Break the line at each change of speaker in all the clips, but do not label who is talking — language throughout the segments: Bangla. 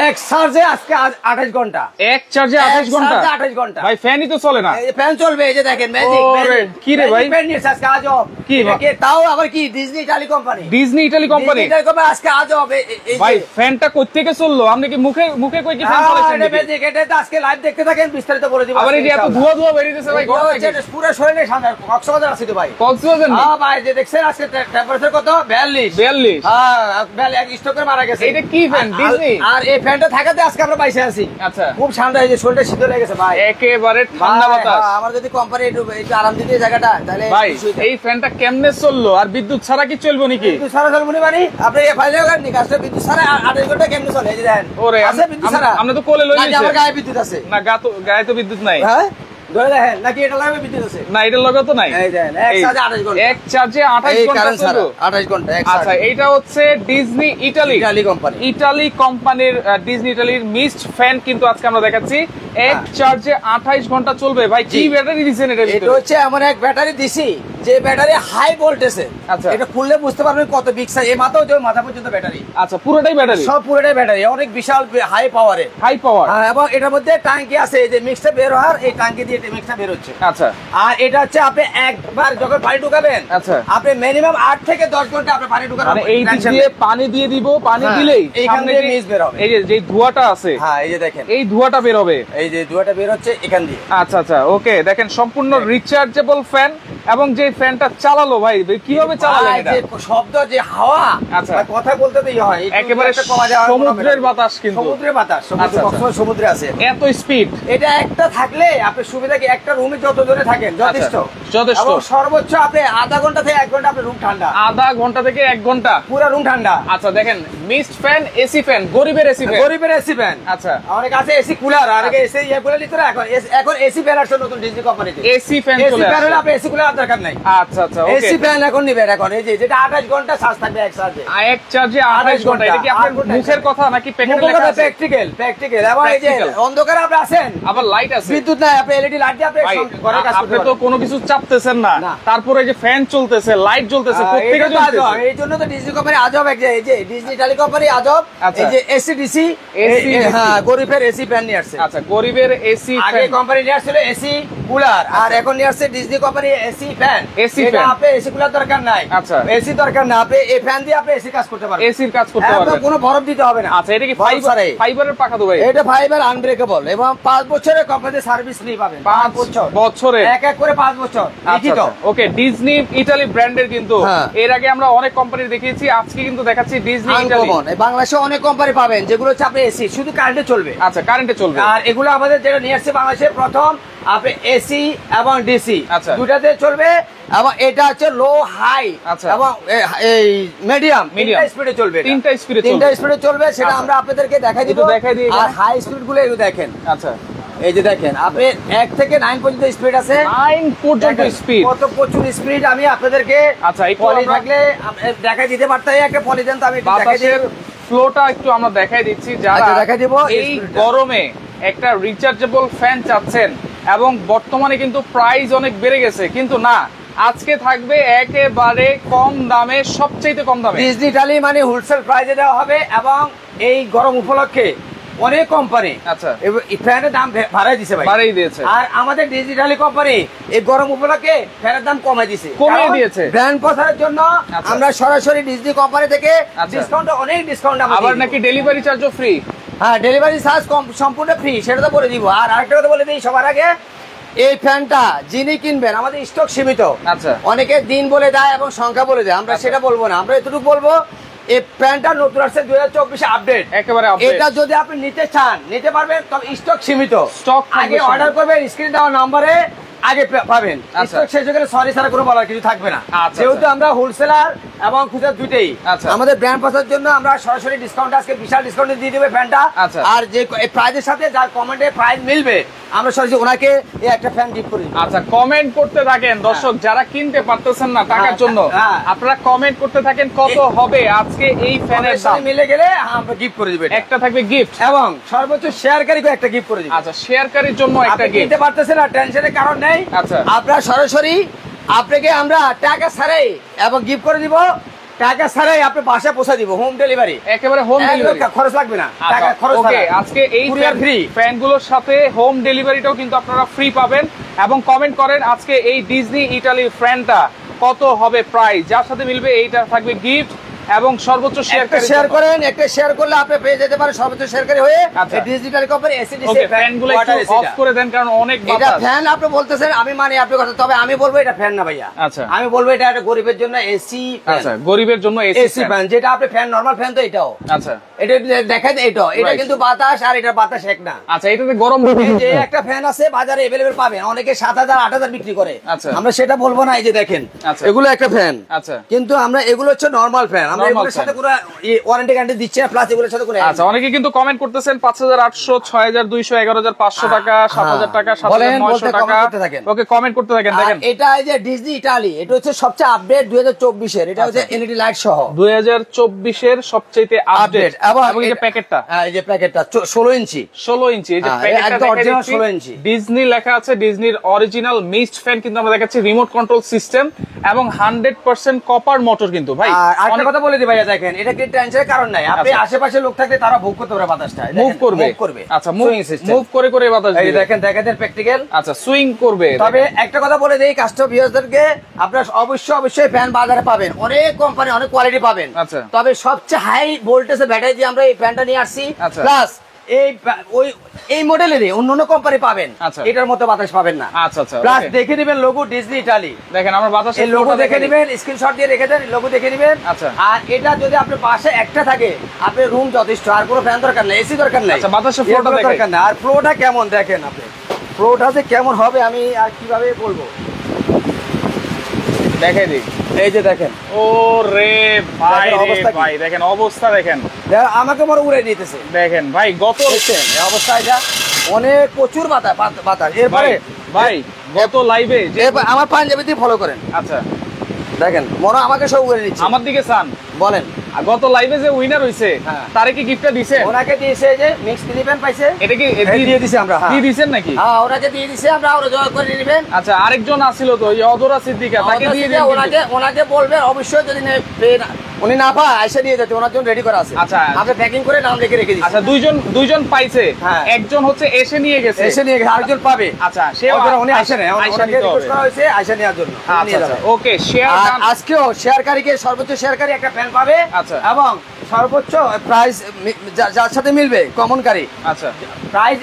এক চার্জে আজকে 28 ঘন্টা,
এক চার্জে 28 ঘন্টা,
28 ঘন্টা
ভাই ফ্যানই তো চলে না।
এই ফ্যান চলবে, এই যে দেখেন ম্যাজিক।
কি রে ভাই,
ফ্যান নিয়ে আজকে আজব
কি
তাও আবার কি Disney Italy company,
Disney Italy company
আজকে আজব।
ভাই ফ্যানটা কই থেকে চললো? আপনি কি মুখে মুখে কই কি ফ্যান চালাচ্ছেন নাকি?
ম্যাজিক, এটা তো আজকে লাইভ দেখতে থাকেন, বিস্তারিত বলে দিব।
আবার এই যে এত ধোঁয়া ধোঁয়া বেরিয়েছে ভাই, গরম লাগে
পুরো শরীরে ঠান্ডা। কক্সবাজার আছে তো ভাই,
কক্সবাজার না?
হ্যাঁ ভাই, যে দেখছেন আজকে টেম্পারেচার কত, 42।
42?
হ্যাঁ 42, এক স্টকে মারা গেছে।
এটা কি ফ্যান, ডিজনি?
আর এই ফ্যানটা থাকাতে আজকে আমরা বাইসে আছি।
আচ্ছা,
খুব ঠান্ডা, এই যে শরীরটা শীতল হয়ে গেছে ভাই,
একেবারে ঠান্ডা বাতাস।
আমার যদি কোম্পানি একটু আরাম দিতে জায়গাটা, তাহলে
ভাই এই ফ্যানটা কেমনে চললো? আর বিদ্যুৎ ছাড়া কি চলবে নাকি?
বিদ্যুৎ ছাড়া চলবে না মানে আপনি ফাইলে গাড়ি কাজটা বিদ্যুৎ ছাড়া 28 ঘন্টা কেমনে চলে? এই যে দেখেন,
ওরে
আছে বিদ্যুৎ ছাড়া?
আমরা তো কোলে লই
আমার গায়ে বিদ্যুৎ আছে
না, গায়ে তো বিদ্যুৎ নাই।
হ্যাঁ ধরে দেখেন, নাকি এটা লাগবে বিদ্যুৎ আছে?
না, এটা লগা তো নাই।
এই দেখেন, এক চার্জে 28 ঘন্টা,
এক চার্জে 28 ঘন্টা চলবে।
28 ঘন্টা।
আচ্ছা, এটা হচ্ছে ডিজনি ইতালি
কোম্পানি,
ইতালি কোম্পানির ডিজনি ইতালির মিস্ট ফ্যান কিন্তু আজকে আমরা দেখাচ্ছি। এক চার্জে 28 ঘন্টা চলবে। ভাই কি ব্যাটারি দিবেন এটা?
এটা হচ্ছে এমন এক ব্যাটারি দিছি, যে ব্যাটারি হাই ভোল্টেজে।
আচ্ছা,
এটা খুললে বুঝতে পারবেন কত বিগ সাইজ, এই মাথাও যে মাথা পর্যন্ত ব্যাটারি।
আচ্ছা, পুরোটাই ব্যাটারি?
সব পুরোটাই ব্যাটারি, অনেক বিশাল হাই পাওয়ারে,
হাই পাওয়ার।
এবং এটার মধ্যে ট্যাঙ্কি আছে, এই যে মিক্সটা বের হওয়ার, এই ট্যাঙ্কি দিয়ে মিক্সটা বের হচ্ছে।
আচ্ছা,
আর এটা হচ্ছে আপনি একবার যখন পানি ঢুকাবেন,
আচ্ছা,
আপনি মিনিমাম 8 থেকে 10 ঘন্টা আপনি পানি ঢুকাবেন।
মানে এই দিক দিয়ে পানি দিয়ে দিব, পানি দিলেই
সামনে যে মিক্স বের হবে,
এই যে ধোঁয়াটা আছে,
হ্যাঁ এই যে দেখেন,
এই ধোঁয়াটা বের হবে,
এই যে ধোঁয়াটা বের হচ্ছে এখান দিয়ে।
আচ্ছা আচ্ছা, ওকে। দেখেন সম্পূর্ণ রিচার্জেবল ফ্যান, এবং যে ফ্যানটা চালালো ভাই কিভাবে চালালেন এটা?
যে শব্দ, যে হাওয়া,
আচ্ছা,
কথা বলতে তো হয়,
একেবারে সমুদ্রের বাতাস, কিন্তু
সমুদ্রের বাতাস, সমুদ্রে আছে, এত স্পিড। এটা একটা থাকলে আপনি সুবিধা কি, একটা রুমে যত জনে থাকেন যথেষ্ট,
যথেষ্ট।
এবং সর্বোচ্চ আপনি আধা ঘন্টা থেকে 1 ঘন্টা আপনি রুম ঠান্ডা,
আধা ঘন্টা থেকে 1 ঘন্টা
পুরো রুম ঠান্ডা।
আচ্ছা, দেখেন মিস্ট ফ্যান, এসি ফ্যান, গরিবের এসি ফ্যান,
গরিবের এসি ফ্যান।
আচ্ছা,
অনেক আছে এসি কুলার, আর আগে এসি কুলার নিতে না, এখন এসি ফ্যান আসছে নতুন ডিজনি কোম্পানিতে,
এসি ফ্যান চলে
এসি ফ্যান হলে
আসছে।
আপনি এসি কুলার দরকার নাই।
আচ্ছা আচ্ছা, ওকে।
এসি ফ্যান এখন নিবেন, এখন এই যে যেটা 28 ঘন্টা চার্জ থাকবে এক চার্জে,
এক চার্জে 28 ঘন্টা। এটা কি আপনার মুখের কথা নাকি প্যাকেটে লেখা আছে?
Practical, practical. এবং এই যে অন্ধকারে আপনি আছেন,
আবার লাইট আছে,
বিদ্যুৎ নাই, আপনি এলইডি লাইট দিয়ে আপনি ঘরে কাজ করতে
আপনি তো কোনো কিছু চাপতেছেন না, তারপরে যে ফ্যান চলতেছে, লাইট জ্বলতেছে, প্রত্যেকটা জ্বলতেছে।
এই জন্য তো ডিজনি কোম্পানি আজব, এই যে ডিজনি ইতালি কোম্পানি আজব, এই যে এসিডিসি, হ্যাঁ গরিবের এসি ফ্যান নিয়ে আসছে।
আচ্ছা, গরিবের এসি ফ্যান।
আগে কোম্পানি নিয়ে আসছিল এসি কুলার, আর এখন নিয়ে আসছে Disney company AC fan.
AC fan,
আপনি এসি কুলার দরকার নাই, আচ্ছা এসি দরকার না, আপনি এই ফ্যান দিয়ে আপনি এসি কাজ করতে পারবেন,
এসির কাজ করতে পারবেন,
কোনো বরফ দিতে হবে না।
আচ্ছা, এটা কি ফাইবারের পাখা তো ভাই?
এটা ফাইবার আনব্রেকেবল, এবং 5 বছরের কোম্পানি সার্ভিস নিয়ে পাবেন,
5 বছরে,
এক এক করে 5 বছর লিখিত।
ওকে, ডিজনি ইতালি ব্র্যান্ডের কিন্তু এর আগে আমরা অনেক কোম্পানি দেখিয়েছি, আজকে কিন্তু দেখাচ্ছি ডিজনি ইতালি।
বাংলাদেশে অনেক কোম্পানি পাবেন যেগুলো হচ্ছে আপনি এসি শুধু কারেন্টে চলবে,
আচ্ছা কারেন্টে চলবে, আর
এগুলো আমাদের যেটা নিয়ে আসছে বাংলাদেশে প্রথম, আপনি এসি এবং ডিসি দুটাতে চলবে, এবং এটা হচ্ছে লো হাই, এবং এই মিডিয়াম স্পিডে চলবে, তিনটা স্পিডে চলবে, সেটা আমরা আপনাদেরকে দেখাই দিব। আর হাই স্পিড গুলো একটু দেখেন। আচ্ছা, এই যে দেখেন, আপনি 1 থেকে 9 পর্যন্ত স্পিড আছে,
9 পর্যন্ত স্পিড,
কত প্রচুর স্পিড। আমি আপনাদেরকে
আচ্ছা
পলি থাকলে দেখাই দিতে পারতাম, একটা পলি দেন তো আমি দেখাই দিই,
ফ্লোটা একটু আমরা দেখাই দিচ্ছি। যারা
দেখাই দিব
এই গরমে একটা রিচার্জেবল ফ্যান চাচ্ছেন, এবং বর্তমানে কিন্তু প্রাইস অনেক বেড়ে গেছে, কিন্তু না, আজকে থাকবে একেবারে কম দামে, সবচেয়ে কম দামে।
ডিজনি ইতালি মানে হোলসেল প্রাইসে দেওয়া হবে, এবং এই গরম উপলক্ষে অনেক কোম্পানি
আচ্ছা
ফ্যানের দাম বাড়াই দিয়েছে,
বাড়াই দিয়েছে।
আর আমাদের ডিজনি ইতালি কোম্পানি এই গরম উপলক্ষে ফ্যানের দাম কমিয়ে দিয়েছে, ব্র্যান্ড প্রচারের জন্য। আমরা সরাসরি ডিজনি কোম্পানি থেকে ডিসকাউন্ট, অনেক ডিসকাউন্ট,
আবার নাকি ডেলিভারি চার্জও ফ্রি।
হ্যাঁ, ডেলিভারি চার্জ সম্পূর্ণ ফ্রি, সেটা তো বলে দিব। আর আরেকটা কথা বলে দিই সবার আগে, এই ফ্যানটা যিনি কিনবেন, আমাদের স্টক সীমিত। আচ্ছা, অনেকে দিন বলে দেয় এবং সংখ্যা বলে দেয়, আমরা সেটা বলবো না, আমরা এতটুকু বলবো, এই ফ্যানটা নতুন আসছে 2024 আপডেট, একেবারে আপডেট। এটা যদি আপনি নিতে চান নিতে পারবেন, তবে স্টক সীমিত, স্টক আগে অর্ডার করবেন, স্ক্রিন দেওয়া নম্বরে আগে পাবেন, স্টক শেষ হয়ে গেলে সরি ছাড়া কোনো বলার কিছু থাকবে না। যেহেতু আমরা হোলসেলার এবং খুচরা দুটেই, আমাদের ব্র্যান্ড প্রচারের জন্য আমরা সরাসরি ডিসকাউন্ট, আজকে বিশাল ডিসকাউন্ট দিয়ে দেবে ফ্যানটা। আর যে প্রাইজের সাথে যার কমেন্টে প্রাইস মিলবে, আমরা সরাসরি ওনাকে এই একটা ফ্যান গিফট করি।
আচ্ছা, কমেন্ট করতে থাকেন দর্শক, যারা কিনতে পারতেছেন না টাকার জন্য, আপনারা কমেন্ট করতে থাকেন কত হবে আজকে এই ফ্যানের দাম,
মিলে গেলে আমরা গিফট করে দিব,
একটা থাকবে গিফট,
এবং সর্বোচ্চ শেয়ারকারীকে একটা গিফট করে দিব।
আচ্ছা, শেয়ারকারীর জন্য একটা গিফট।
কিনতে পারতেছেন না, টেনশনের কারণ নেই। আচ্ছা, আপনারা সরাসরি আপনাকে আমরা টাকা ছাড়াই এবং গিফট করে দিব, টাকা ছাড়াই আপনি বাসায় পৌঁছে দিব, হোম ডেলিভারি,
একেবারে হোম ডেলিভারি,
খরচ লাগবে না, টাকা খরচ
ওকে। আজকে এই
ফ্রি
ফ্যানগুলোর সাথে হোম ডেলিভারিটাও কিন্তু আপনারা ফ্রি পাবেন। এবং কমেন্ট করেন আজকে এই ডিজনি ইটালির ফ্যানটা কত হবে প্রাইস, যার সাথে মিলবে এইটা থাকবে গিফট এবং সর্বোচ্চ
শেয়ার করেন, একটা শেয়ার করলে আপনি পেয়ে যেতে পারেন সর্বোচ্চ শেয়ারকারী হয়ে ডিজিটাল কোম্পানি এসিডিসি
ফ্যানগুলো একটু অফ করে দেন, কারণ অনেক
এটা ফ্যান আপনি বলতেছেন, আমি মানি আপনার কথা, তবে আমি বলবো এটা ফ্যান না ভাইয়া।
আচ্ছা,
আমি বলবো এটা একটা গরিবের জন্য এসি।
আচ্ছা, গরিবের জন্য
এসি ফ্যান, যেটা আপনি ফ্যান নরমাল ফ্যান তো এটাও।
আচ্ছা,
এটা দেখেন, এটা কিন্তু বাতাস, আর এটা বাতাস এক না।
আচ্ছা, এটাতে গরম
যে একটা ফ্যান আছে বাজারে अवेलेबल পাবেন, অনেকে 7000 8000 বিক্রি করে।
আচ্ছা,
আমরা সেটা বলবো না, এই যে দেখেন এগুলো একটা ফ্যান।
আচ্ছা,
কিন্তু আমরা এগুলো হচ্ছে নরমাল ফ্যান, আমরা এগুলোর সাথে পুরো ওয়ারেন্টি গ্যারান্টি দিচ্ছি না, প্লাস এগুলোর সাথে কোনো।
আচ্ছা, অনেকে কিন্তু কমেন্ট করতেছেন 5800, 6200, 11500 টাকা, 7000 টাকা, 7900 টাকা। ওকে, কমেন্ট করতে থাকেন। দেখেন
এটা এই যে ডিজনি ইটালি, এটা হচ্ছে সবচেয়ে আপডেট 2024 এর, এটা হচ্ছে এলইডি লাইট সহ
2024 এর সবচেয়ে আপডেট। এবং এই যে প্যাকেটটা,
এই যে প্যাকেটটা 16 ইঞ্চি,
16 ইঞ্চি, এই যে প্যাকেটটা অরিজিনাল 16 ইঞ্চি, ডিজনি লেখা আছে, ডিজনির অরিজিনাল মিস্ট ফ্যান কিন্তু আমরা দেখাচ্ছি, রিমোট কন্ট্রোল সিস্টেম এবং 100% কপার মোটর কিন্তু ভাই।
আরেকটা কথা বলে দিই ভাইয়া, দেখেন এটা কি টেনশনের কারণ নাই, আপনি আশেপাশে লোক থাকলে তারা ভোগ করতে পারে বাতাসটা,
মুভ করবে। আচ্ছা, মুভ করে বাতাস দিবে,
এই দেখেন প্র্যাকটিক্যাল।
আচ্ছা, সুইং করবে।
তবে একটা কথা বলে দেই কাস্টমার ভিউয়ারদেরকে, আপনারা অবশ্যই ফ্যান বাজারে পাবেন, অনেক কোম্পানি অনেক কোয়ালিটি পাবেন।
আচ্ছা,
তবে সবচেয়ে হাই ভোল্টেজের ব্যাটারি দিয়ে আমরা এই ফ্যানটা নিয়ে আসছি, প্লাস এই মডেলেরই অন্যান্য কোম্পানি পাবেন, এটার মতো বাতাস পাবেন না।
আচ্ছা,
প্লাস দেখে নেবেন লোগো ডিজনি ইটালি,
দেখেন আমার বাতাসের
লোগো দেখে নেবেন, স্ক্রিনশট দিয়ে রেখে দেন, লোগো দেখে নেবেন। আর এটা যদি আপনার পাশে একটা থাকে, আপনার রুম যথেষ্ট, আর কোনো ফ্যান দরকার নাই, এসি দরকার নাই।
আচ্ছা, বাতাসের ফ্লোটা
দরকার না। আর ফ্লোটা কেমন দেখেন আপনি, ফ্লোটা যে কেমন হবে আমি আর কিভাবে বলবো,
দেখাই দিই।
এই যে দেখেন,
ও রে ভাই, ভাই দেখেন অবস্থা, দেখেন
আমাকে বড় উড়ে নিতেছে,
দেখেন ভাই গত
অবস্থা, এটা অনেক প্রচুর বাতাস। এরপরে
ভাই গত লাইভে
আমার পাঞ্জাবি দিয়ে ফলো করেন।
আচ্ছা,
দেখেন মনে আমাকে সব উড়ে নিচ্ছে,
আমার দিকে চান
বলেন।
গত লাইভে যে উইনার হইছে তারে কি গিফটটা দিছে?
ওনাকে দিয়েছে, যে মিক্স দিবেন পাইছে,
এটা কি
দিয়ে দিছি আমরা,
দিয়ে দিবেন নাকি?
হ্যাঁ, ওনাকে দিয়ে দিছি আমরা, ওরা জয় করে নেবেন।
আচ্ছা, আরেকজন আছিল তো এই অদরা সিদ্দিকা, তাকে দিয়ে দেন।
ওনাকে বলবেন অবশ্যই, যদি উনি না পায় আইসা দিয়ে যেতে, ওনার জন্য রেডি করা আছে।
আচ্ছা,
আপনি প্যাকিং করে নাম লিখে রেখে দিচ্ছি।
আচ্ছা, দুইজন পাইছে, একজন হচ্ছে এসে নিয়ে গেছে,
আরেকজন পাবে।
আচ্ছা, সে
উনি আইসা নেয়, ওনাকে রিকোয়েস্ট করা হয়েছে আইসা নেওয়ার জন্য।
ওকে, শেয়ার
আজকেও শেয়ারকারীকে সর্বোচ্চ শেয়ারকারী একটা ফ্যান পাবে।
আচ্ছা,
এবং সর্বোচ্চ প্রাইস যার সাথে মিলবে কমনকারী।
আচ্ছা,
প্রাইস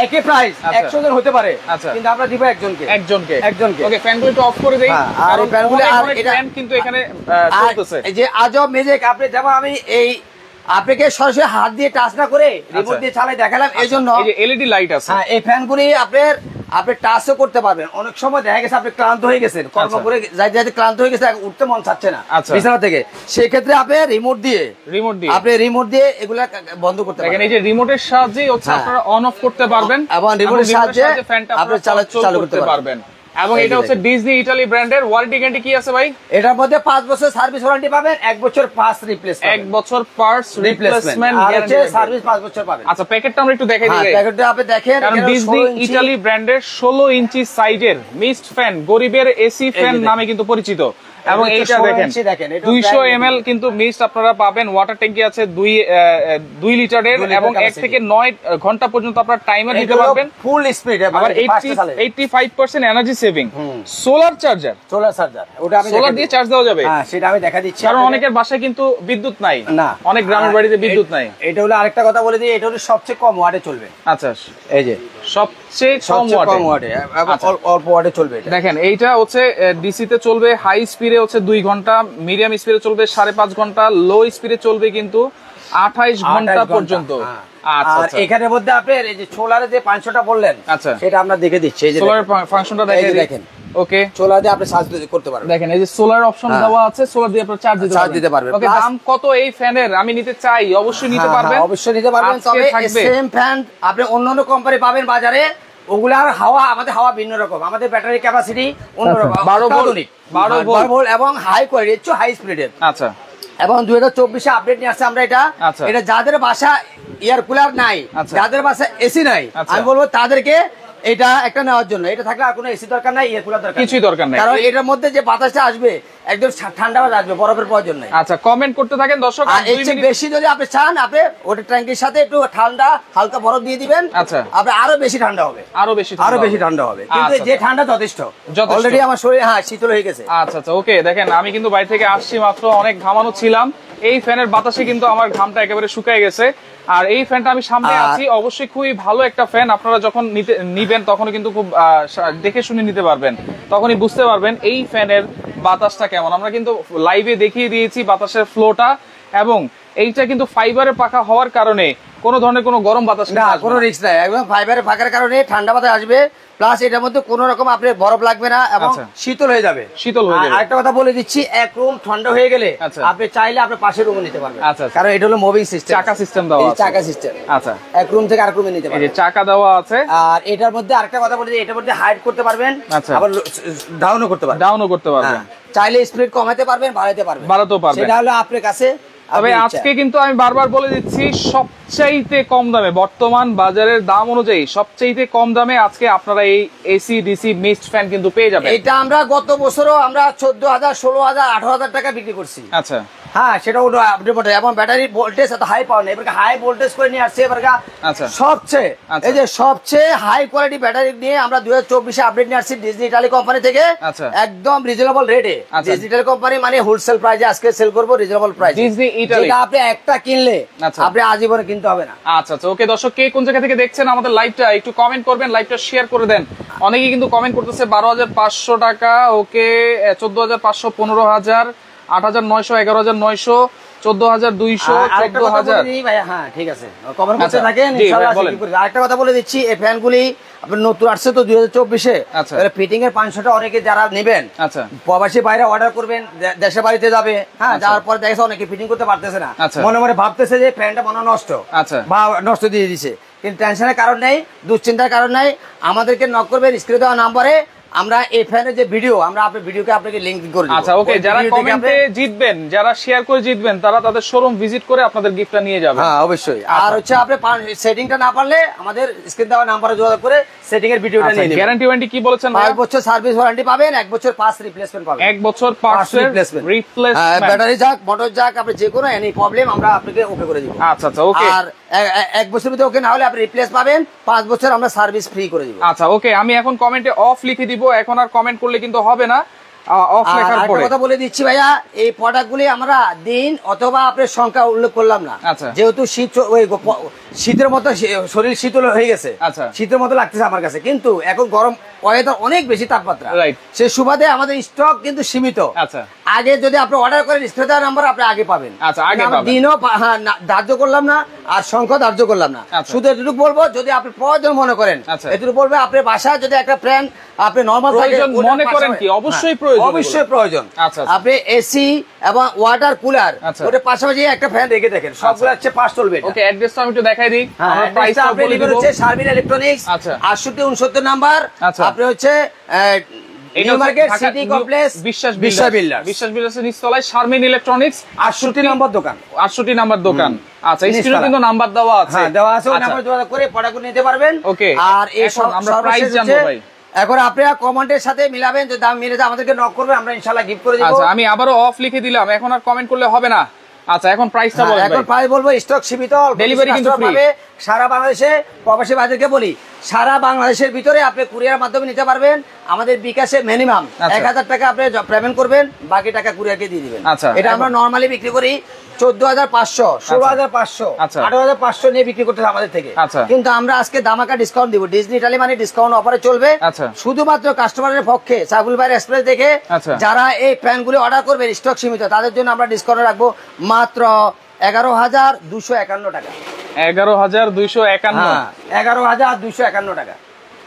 একই প্রাইস 100 জন হতে পারে, কিন্তু আমরা দিব একজনকে।
ওকে, ফ্যানগুলো একটু অফ করে দেই,
কারণ ফ্যানগুলো আর
ফ্যান কিন্তু এখানে চলতেছে।
এই যে আজব ম্যাজিক, আপনি যেমন আমি এই আপনাকে সরাসরি হাত দিয়ে টাচ না করে রিমোট দিয়ে চালাই দেখালাম, এইজন্য
এই যে এলইডি লাইট আছে।
হ্যাঁ, এই ফ্যানগুলি আপনি টাচও করতে পারবেন। অনেক সময় দেখা গেছে আপনি ক্লান্ত হয়ে গেছেন, কর্ম করে যাইতে ক্লান্ত হয়ে গেছে, উঠতে মন চাচ্ছে না বিছানা থেকে, সেই ক্ষেত্রে আপনি রিমোট দিয়ে এগুলা বন্ধ করতে পারবেন।
এই যে রিমোটের সাহায্যে হচ্ছে আপনারা অন অফ করতে পারবেন
এবং রিমোটের সাহায্যে ফ্যানটা আপনি চালু করতে পারবেন।
এবং এটা হচ্ছে ডিজনি ইটালি ব্র্যান্ডের। ওয়ারেন্টি গ্যারান্টি কি আছে ভাই?
এটার মধ্যে 5 বছর সার্ভিস ওয়ারেন্টি পাবেন, 1 বছর পার্টস রিপ্লেসমেন্ট,
1 বছর পার্টস রিপ্লেসমেন্ট
গ্যারান্টি, সার্ভিস 5 বছর পাবেন।
আচ্ছা, প্যাকেটটা আমরা একটু দেখাই দিই।
প্যাকেটটা আপনি দেখেন,
কারণ ডিজনি ইটালি ব্র্যান্ডের 16 ইঞ্চি সাইজের মিস্ট ফ্যান, গরিবের এসি ফ্যান নামে কিন্তু পরিচিত। এবং এইটা দেখেন 200 ml কিন্তু মিস্ট আপনারা পাবেন। ওয়াটার ট্যাঙ্কি আছে 2 লিটারের, এবং 1 থেকে 9 ঘন্টা পর্যন্ত আপনারা টাইমার দিতে পারবেন,
ফুল স্পিড,
আবার 85% এনার্জি সেভিং। সোলার চার্জার,
ওটা আমি
সোলার দিয়ে চার্জ দেওয়া যাবে।
হ্যাঁ, সেটা আমি দেখা দিচ্ছি,
কারণ অনেকের বাসায় কিন্তু বিদ্যুৎ নাই, অনেক গ্রামের বাড়িতে বিদ্যুৎ নাই।
এটা হলো আরেকটা কথা বলে দিই, এটা হলো সবচেয়ে কম ওয়াটে চলবে।
আচ্ছা,
এই যে
সবচেয়ে কম ওয়াটে,
অল্প ওয়াটে চলবে।
দেখেন এইটা হচ্ছে ডিসি তে চলবে, হাই স্পিডে হচ্ছে 2 ঘন্টা, মিডিয়াম স্পিডে চলবে 5.5 ঘন্টা, লো স্পিডে চলবে কিন্তু 28 ঘন্টা পর্যন্ত।
আর এখানের মধ্যে আপনি এই যে সোলারে যে 500টা বললেন,
আচ্ছা,
সেটা আমরা দেখে দিচ্ছি। এই যে
সোলার ফাংশনটা দেখেন। ওকে,
সোলার দিয়ে আপনি চার্জ করতে পারবেন।
দেখেন এই যে সোলার অপশন দেওয়া আছে, সোলার দিয়ে আপনি চার্জ দিতে পারবেন। ওকে, দাম কত এই ফ্যানের? আমি নিতে চাই, অবশ্যই নিতে পারবেন,
অবশ্যই নিতে পারবেন। তবে সেম ফ্যান আপনি অন্যান্য কোম্পানি পাবেন বাজারে, ওগুলার হাওয়া, আমাদের হাওয়া ভিন্ন রকম, আমাদের ব্যাটারি ক্যাপাসিটি অন্যরকম, 12 ভোল্ট এবং হাই কোয়ালিটি, হাই স্পিডের।
আচ্ছা,
এবং 2024 আপডেট নিয়ে আসছে আমরা এটা। এটা যাদের বাসা এয়ার কুলার নাই, যাদের বাসা এসি নাই, আমি বলবো তাদেরকে এটা একটা নেওয়ার জন্য, এটা থাকলে আর কোনো এসি দরকার নাই, এয়ার কুলার দরকার
কিছুই দরকার নাই,
কারণ এটার মধ্যে যে বাতাসটা আসবে একদম ঠান্ডা বাতাস আসবে, বরফের প্রয়োজন নাই।
আচ্ছা, কমেন্ট করতে থাকেন দর্শক।
আর এর চেয়ে বেশি যদি আপনি চান, আপনি ওটা ট্যাঙ্কির সাথে একটু ঠান্ডা হালকা বরফ দিয়ে দিবেন,
আচ্ছা,
আপনি আরো বেশি ঠান্ডা হবে,
আরো বেশি ঠান্ডা হবে।
কিন্তু যে ঠান্ডা যথেষ্ট, অলরেডি আমার শরীর শীতল হয়ে গেছে।
আচ্ছা আচ্ছা, ওকে। দেখেন আমি কিন্তু বাইরে থেকে আসছি মাত্র, অনেক ঘামানো ছিলাম, এই ফ্যানের বাতাসে কিন্তু আমার ঘামটা একেবারে শুকিয়ে গেছে। আর এই ফ্যানটা আমি সামনে আছি, অবশ্যই খুবই ভালো একটা ফ্যান। আপনারা যখন নিবেন তখন কিন্তু খুব দেখে শুনে নিতে পারবেন, তখনই বুঝতে পারবেন এই ফ্যানের বাতাসটা কেমন। আমরা কিন্তু লাইভে দেখিয়ে দিয়েছি বাতাসের ফ্লোটা, এবং এইটা কিন্তু ফাইবারের পাখা হওয়ার কারণে কোনো ধরনের কোনো গরম বাতাস
না, কোনো রিস্ক নাই, একদম ফাইবারের পাখার কারণে ঠান্ডা বাতাস আসবে, প্লাস এটার মধ্যে কোনো রকম আপনার বরফ লাগবে না এবং শীতল হয়ে যাবে। আরেকটা কথা বলে দিচ্ছি, এক রুম ঠান্ডা হয়ে গেলে আপনি চাইলে আপনি পাশের রুমে নিতে পারবেন, কারণ এটা হলো মুভিং সিস্টেম,
চাকা সিস্টেম দেওয়া আছে,
চাকা সিস্টেম।
আচ্ছা,
এক রুম থেকে আরেক রুমে নিতে পারবেন,
এই যে চাকা দেওয়া আছে।
আর এটার মধ্যে আরেকটা কথা বলে দিই, এটার মধ্যে হাইট করতে পারবেন, আবার ডাউনও করতে পারবেন, চাইলে স্পিড কমাতে পারবেন, বাড়াতে পারবেন, সেটা হলো আপনার কাছে।
তবে আজকে কিন্তু আমি বারবার বলে দিচ্ছি, সবচাইতে কম দামে, বর্তমান বাজারের দাম অনুযায়ী সবচাইতে কম দামে আজকে আপনারা এই এসি ডিসি মিক্সড ফ্যান কিন্তু পেয়ে যাবেন।
এটা আমরা গত বছরও আমরা 14,000, 16,000, 18,000 টাকা বিক্রি করছি।
আচ্ছা,
হ্যাঁ, সেটা এবং ব্যাটারি ভোল্টেজ এত হাই পাওয়া নেই, এবার হাই ভোল্টেজ করে নিয়ে আসছে। এবার সবচেয়ে এই যে সবচেয়ে হাই কোয়ালিটি ব্যাটারি নিয়ে আমরা 2024 আপডেট নিয়ে আসছি ডিজনি ইটালি কোম্পানি থেকে, একদম রিজনেবল রেটে। ডিজনি ইটালি কোম্পানি মানে হোলসেল প্রাইসে আজকে সেল করবো, রিজনেবল প্রাইস। যেটা আপনি একটা কিনলে আপনি আজীবনে কিনতে হবে না।
আচ্ছা আচ্ছা, ওকে। দর্শক, কে কোন জায়গা থেকে দেখছেন আমাদের লাইভটা একটু কমেন্ট করবেন, লাইভটা শেয়ার করে দেন। অনেকেই কিন্তু কমেন্ট করতেছে 12,500 টাকা, ওকে, 14,500, 15,000, 8,900, 11,900, 14,200, 14,000।
হ্যাঁ, ঠিক আছে, কমেন্ট করতে থাকেন, ইনশাআল্লাহ। আরেকটা কথা বলে দিচ্ছি, এই ফ্যানগুলি আপনি নতুন আসছে তো 2024-এ, ফিটিং এর 500টা অনেকে যারা নেবেন, প্রবাসী বাইরে অর্ডার করবেন, দেশের বাড়িতে যাবে, হ্যাঁ, যাওয়ার পর দেখেছে অনেকে ফিটিং করতে পারতেছে না, মনে মনে ভাবতেছে যে ফ্যানটা মনে নষ্ট বা নষ্ট দিয়ে দিছে, কিন্তু টেনশনের কারণ নেই, দুশ্চিন্তার কারণ নাই। আমাদেরকে নক করবেন স্ক্রিনে দেওয়া নাম্বারে, আমরা এই ফ্যানের যে ভিডিও, আমরা আপনার ভিডিওকে আপনাকে লিংক করে দিব।
আচ্ছা, ওকে। যারা কমেন্টে জিতবেন, যারা শেয়ার করে জিতবেন, তারা তাদের শোরুম ভিজিট করে আপনাদের গিফটটা নিয়ে যাবেন।
হ্যাঁ, অবশ্যই। আর হচ্ছে আপনি সেটিংটা না পারলে আমাদের স্ক্রিন দেওয়া নাম্বারে যোগাযোগ করে সেটিং এর ভিডিওটা নিয়ে নেবেন।
গ্যারান্টি ওয়ারেন্টি কি বলেছেন?
5 বছর সার্ভিস ওয়ারেন্টি পাবেন, 1 বছর পার্টস রিপ্লেসমেন্ট পাবেন,
1 বছর পার্টস রিপ্লেসমেন্ট,
ব্যাটারি যাক, মোটর যাক, আপনি যে কোনো এনি প্রবলেম আমরা আপনাকে ওকে করে দিব।
আচ্ছা আচ্ছা, ওকে।
আর 1 বছরের ভিতরে ওকে না হলে আপনি রিপ্লেস পাবেন, 5 বছর আমরা সার্ভিস ফ্রি করে দিব।
আচ্ছা, ওকে। আমি এখন কমেন্টে অফ লিখে দিব, এখন আর কমেন্ট করলে কিন্তু হবে না, অফ লেখার পরে।
কথা বলে দিচ্ছি ভাইয়া, এই প্রোডাক্টগুলি আমরা দিন অথবা আপনার সংখ্যা উল্লেখ করলাম না, যেহেতু শীতের মতো শরীর শীতল হয়ে গেছে, শীতের মতো লাগতেছে আমার কাছে, কিন্তু এখন গরম ওয়েদার অনেক বেশি তাপমাত্রা, সে সুবাদে আমাদের স্টক কিন্তু সীমিত। আগে যদি আপনি অর্ডার করেন স্ক্রিনে দেওয়া নাম্বার আপনি আগে পাবেন, দিনও ধার্য করলাম না আর সংখ্যা ধার্য করলাম না, শুধু এটুকু বলবো, যদি আপনি প্রয়োজন মনে করেন এটুকু বলবে, আপনার বাসায় যদি একটা ফ্যান আপনি নরমাল
মনে করেন কি অবশ্যই প্রয়োজন,
আপনি এসি এবং ওয়াটার কুলার ওটার পাশাপাশি একটা ফ্যান রেখে দেখেন, সবগুলো হচ্ছে পাঁচ চলবে।
ওকে, অ্যাড্রেসটা আমি একটু দেখাই দিই।
আমরা প্রাইসটা আপনি লিখে হচ্ছে শারমিন ইলেকট্রনিক্স, 6869 নাম্বার, আপনি হচ্ছে নিউ মার্কেট সিটি কমপ্লেক্স, বিশ্বাস বিল্ডার্সের নিচতলায় শারমিন ইলেকট্রনিক্স, 68 নম্বর দোকান, 68 নম্বর দোকান। আচ্ছা, স্ক্রিনে কিন্তু নাম্বার দেওয়া আছে, হ্যাঁ দেওয়া আছে, ওই নাম্বারে যোগাযোগ করে প্রোডাক্ট নিতে পারবেন। ওকে, আর এই আমরা প্রাইস জানবো ভাই। এখন আপনারা কমেন্টের সাথে মিলাবেন, যে দাম মিলে আমাদেরকে নক করবে, আমরা ইনশাআল্লাহ গিফট করে দেব।
আচ্ছা, আমি আবারও অফ লিখে দিলাম, এখন আর কমেন্ট করলে হবে না। আচ্ছা, এখন প্রাইসটা বলেন ভাই।
এখন প্রাইস বলবো, স্টক সীমিত,
ডেলিভারি কিন্তু ফ্রি
সারা বাংলাদেশে। প্রবাসী বাজারকে বলি, সারা বাংলাদেশের ভিতরে আপনি কুরিয়ার মাধ্যমে নিতে পারবেন। আমাদের বিকাশে মিনিমাম 1000 টাকা আপনি পেমেন্ট করবেন, বাকি টাকা কুরিয়ারকে দিয়ে দিবেন। এটা আমরা নরমালি বিক্রি করি 14,500, 16,500, 18,500 নিয়ে বিক্রি করতে আমাদের থেকে, কিন্তু আমরা আজকে দামাকা ডিসকাউন্ট দিব। ডিজনি ইটালি মানে ডিসকাউন্ট অফারে চলবে, শুধুমাত্র কাস্টমারের পক্ষে। সাইবুল ভাই এক্সপ্রেস দেখে যারা এই ফ্যানগুলি অর্ডার করবে, স্টক সীমিত, তাদের জন্য আমরা ডিসকাউন্ট রাখবো মাত্র 11,251 টাকা।
11,251,
11,251 টাকা।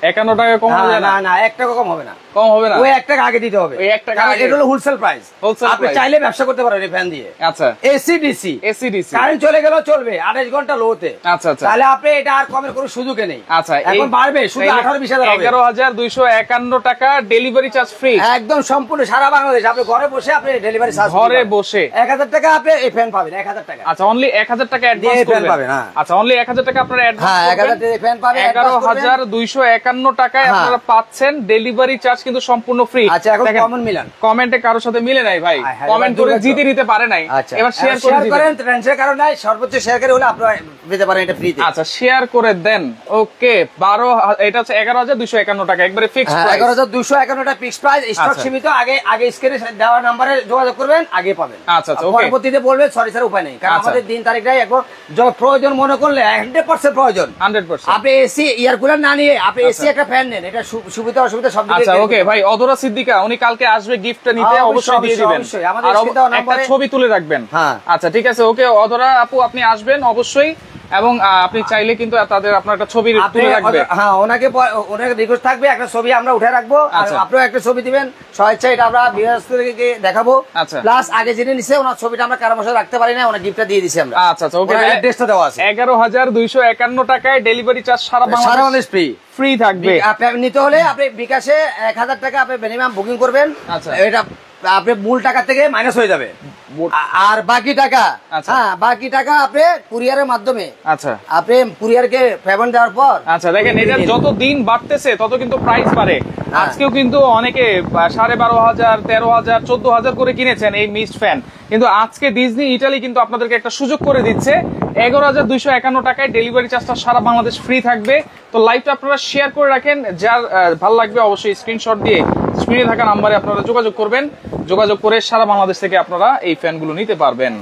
51 টাকা কম হবে না?
না, 1 টাকা কম হবে না,
কম হবে না,
ওই 1 টাকা আগে দিতে হবে। ওই 1 টাকা আগে, এটা হলো হোলসেল প্রাইস। আপনি চাইলে ব্যবসা করতে পারেন এই ফ্যান দিয়ে। আচ্ছা, এসি ডিসি কারেন্ট চলে গেল চলবে 28 ঘন্টা লোতে। আচ্ছা আচ্ছা, তাহলে আপনি এটা আর কমের কোনো সুযোগ নেই। আচ্ছা, এখন বাড়বে, শুধু 18-20,000 হবে। 11,251 টাকা, ডেলিভারি চার্জ ফ্রি, একদম সম্পূর্ণ সারা বাংলাদেশ। আপনি ঘরে বসে আপনি ডেলিভারি চার্জ, ঘরে বসে 1000 টাকা আপনি এই ফ্যান পাবেন, 1000 টাকা। আচ্ছা, অনলি 1000 টাকা অ্যাডভান্স করবেন। আচ্ছা, অনলি 1000 টাকা আপনারা অ্যাডভান্স করবেন। হ্যাঁ, 1000 টাকা ফ্যান পাবেন, 11,251
টাকায় আপনারা পাচ্ছেন, ডেলিভারি চার্জ কিন্তু সম্পূর্ণ ফ্রি।
আচ্ছা, এখন কমন মিলান,
কমেন্টে কারোর সাথে মিলে নাই ভাই, কমেন্ট করে জিতে নিতে পারে নাই, এবার শেয়ার করে
করেন, টেনশনের কারণ নাই, সর্বোচ্চ শেয়ার করে হলে আপনারা পেতে পারেন এটা ফ্রিতে।
আচ্ছা, শেয়ার করে দেন। ওকে, 12 এটা হচ্ছে 11,251 টাকা একবারে ফিক্সড প্রাইস।
11,251 টাকা ফিক্সড প্রাইস, স্টক সীমিত। আগে স্ক্রিনে দেওয়া নম্বরে যোগাযোগ করবেন, আগে পাবেন।
আচ্ছা আচ্ছা, ওকে।
পরবর্তীতে বলবেন সরি স্যার উপায় নেই, কারণ আমাদের দিন তারিখটাই এখন প্রয়োজন মনে করলে 100% প্রয়োজন।
100%
আপনি এসি এয়ার কুলার না নিয়ে আপনি এসি একটা ফ্যান নেন, এটা সুবিধা অসুবিধা সব দিকে।
আচ্ছা, ওকে ভাই, অধরা সিদ্দিকা উনি কালকে আসবে গিফটটা নিতে, অবশ্যই দিয়ে দিবেন, আর একটা ছবি তুলে রাখবেন। আচ্ছা ঠিক আছে, ওকে অধরা আপু আপনি আসবেন অবশ্যই, এবং আপনি চাইলে কিন্তু তাদের আপনার একটা ছবি তুলে রাখবে।
হ্যাঁ, ওনাকে রিকোয়েস্ট থাকবে একটা ছবি আমরা উঠে রাখবো, আর আপনিও একটা ছবি দিবেন স্বেচ্ছায়, এটা আমরা বৃহস্পতিকে দেখাবো।
আচ্ছা,
প্লাস আগে জেনে নিছে ওনার ছবিটা আমরা কারো বসে রাখতে পারি না, ওনার গিফটটা দিয়ে দিছি আমরা।
আচ্ছা আচ্ছা, ওকে।
অ্যাড্রেসটা দেওয়া আছে,
11,251 টাকায় ডেলিভারি চার্জ সারা বাংলাদেশ ফ্রি থাকবে।
আপনি নিতে হলে আপনি বিকাশে 1000 টাকা আপনি মিনিমাম বুকিং করবেন।
আচ্ছা,
এটা আপনি মূল টাকা থেকে মাইনাস হয়ে যাবে, আর বাকি টাকা বাকি টাকা আপনি কুরিয়ারের মাধ্যমে,
আচ্ছা
আপনি কুরিয়ারকে পেমেন্ট দেওয়ার পর।
আচ্ছা দেখেন, এটা যত দিন বাড়তেছে তত কিন্তু প্রাইস বাড়ে। আজকেও কিন্তু অনেকে 12,500, 13,000, 14,000 করে কিনেছেন এই মিস্ট ফ্যান, কিন্তু আজকে ডিজনি ইটালি কিন্তু আপনাদেরকে একটা সুযোগ করে দিচ্ছে, 11,251 টাকায় ডেলিভারি চার্জটা সারা বাংলাদেশ ফ্রি থাকবে। তো লাইভটা আপনারা শেয়ার করে রাখেন, যার ভালো লাগবে অবশ্যই স্ক্রিনশট দিয়ে স্ক্রিনে থাকা নাম্বারে আপনারা যোগাযোগ করবেন, যোগাযোগ করে সারা বাংলাদেশ থেকে আপনারা এই ফ্যানগুলো নিতে পারবেন।